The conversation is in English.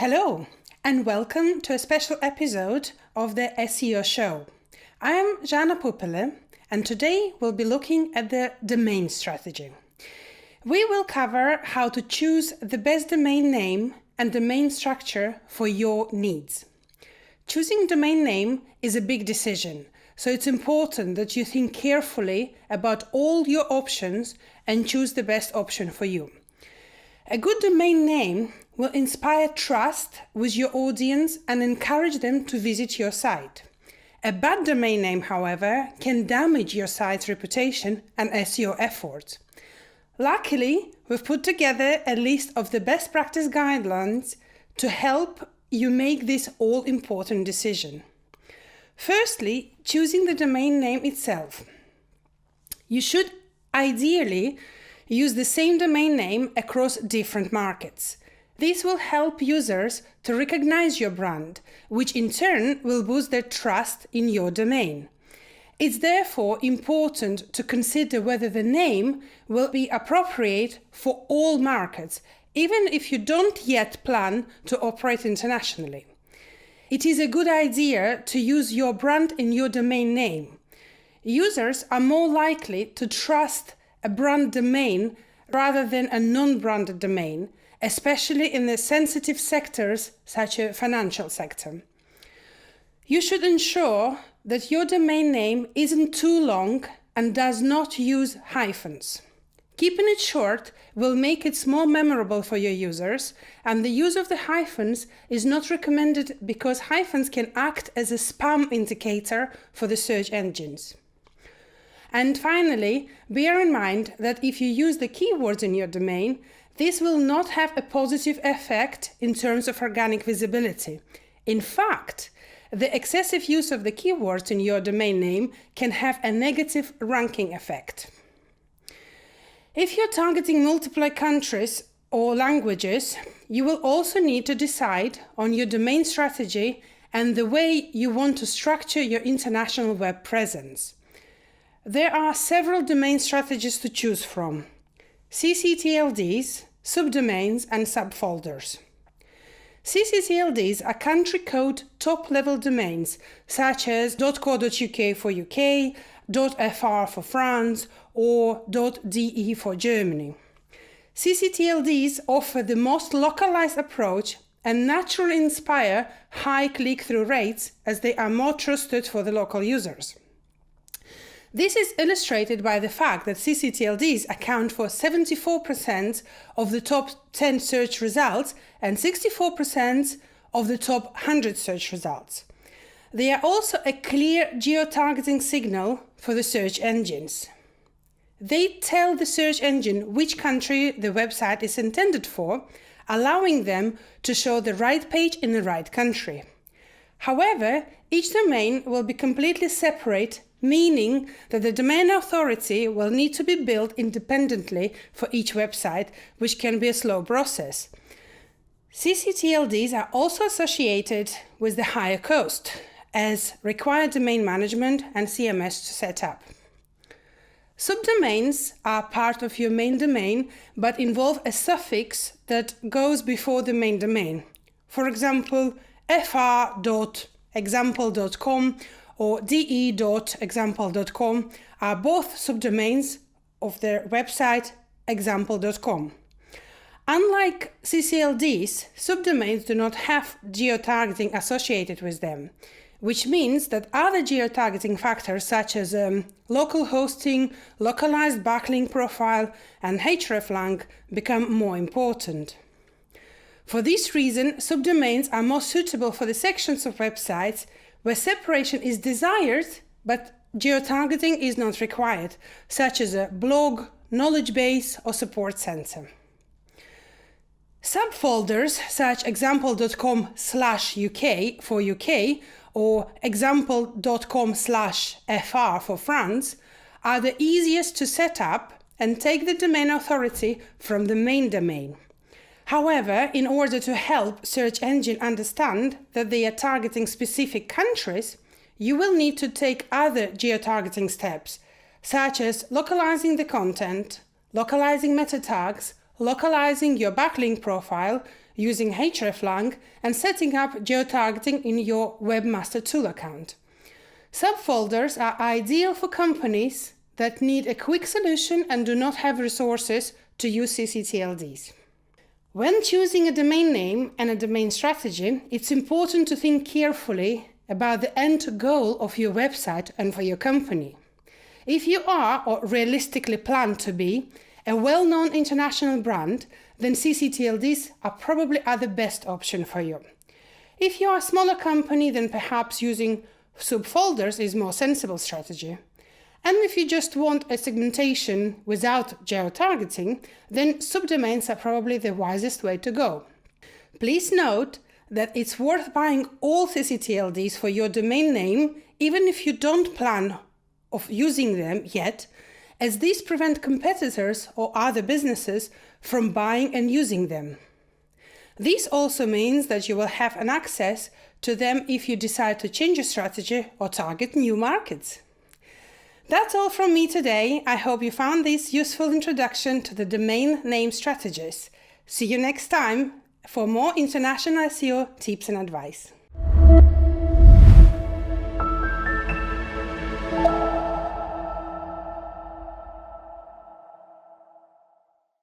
Hello, and welcome to a special episode of the SEO show. I am Jana Pupele, and today we'll be looking at the domain strategy. We will cover how to choose the best domain name and domain structure for your needs. Choosing domain name is a big decision, so it's important that you think carefully about all your options and choose the best option for you. A good domain name will inspire trust with your audience and encourage them to visit your site. A bad domain name, however, can damage your site's reputation and SEO efforts. Luckily, we've put together a list of the best practice guidelines to help you make this all-important decision. Firstly, choosing the domain name itself. You should ideally use the same domain name across different markets. This will help users to recognize your brand, which in turn will boost their trust in your domain. It's therefore important to consider whether the name will be appropriate for all markets, even if you don't yet plan to operate internationally. It is a good idea to use your brand in your domain name. Users are more likely to trust a brand domain rather than a non-branded domain, especially in the sensitive sectors such as financial sector. You should ensure that your domain name isn't too long and does not use hyphens. Keeping it short will make it more memorable for your users, and the use of the hyphens is not recommended because hyphens can act as a spam indicator for the search engines. And finally, bear in mind that if you use the keywords in your domain, this will not have a positive effect in terms of organic visibility. In fact, the excessive use of the keywords in your domain name can have a negative ranking effect. If you're targeting multiple countries or languages, you will also need to decide on your domain strategy and the way you want to structure your international web presence. There are several domain strategies to choose from: ccTLDs, subdomains, and subfolders. ccTLDs are country code top-level domains such as .co.uk for UK, .fr for France, or .de for Germany. ccTLDs offer the most localized approach and naturally inspire high click-through rates as they are more trusted for the local users. This is illustrated by the fact that ccTLDs account for 74% of the top 10 search results and 64% of the top 100 search results. They are also a clear geo-targeting signal for the search engines. They tell the search engine which country the website is intended for, allowing them to show the right page in the right country. However, each domain will be completely separate, meaning that the domain authority will need to be built independently for each website, which can be a slow process. ccTLDs are also associated with the higher cost, as require domain management and CMS to set up. Subdomains are part of your main domain, but involve a suffix that goes before the main domain. For example, fr.example.com or de.example.com are both subdomains of their website example.com. Unlike ccTLDs, subdomains do not have geotargeting associated with them, which means that other geotargeting factors such as local hosting, localized backlink profile, and hreflang become more important. For this reason, subdomains are more suitable for the sections of websites where separation is desired but geotargeting is not required, such as a blog, knowledge base, or support center. Subfolders such example.com/UK for UK or example.com/FR for France are the easiest to set up and take the domain authority from the main domain. However, in order to help search engine understand that they are targeting specific countries, you will need to take other geotargeting steps, such as localizing the content, localizing meta tags, localizing your backlink profile, using hreflang and setting up geotargeting in your Webmaster Tool account. Subfolders are ideal for companies that need a quick solution and do not have resources to use ccTLDs. When choosing a domain name and a domain strategy, it's important to think carefully about the end goal of your website and for your company. If you are, or realistically plan to be, a well-known international brand, then ccTLDs are probably the best option for you. If you are a smaller company, then perhaps using subfolders is a more sensible strategy. And if you just want a segmentation without geotargeting, then subdomains are probably the wisest way to go. Please note that it's worth buying all ccTLDs for your domain name, even if you don't plan of using them yet, as these prevent competitors or other businesses from buying and using them. This also means that you will have an access to them if you decide to change your strategy or target new markets. That's all from me today. I hope you found this useful introduction to the domain name strategies. See you next time for more international SEO tips and advice.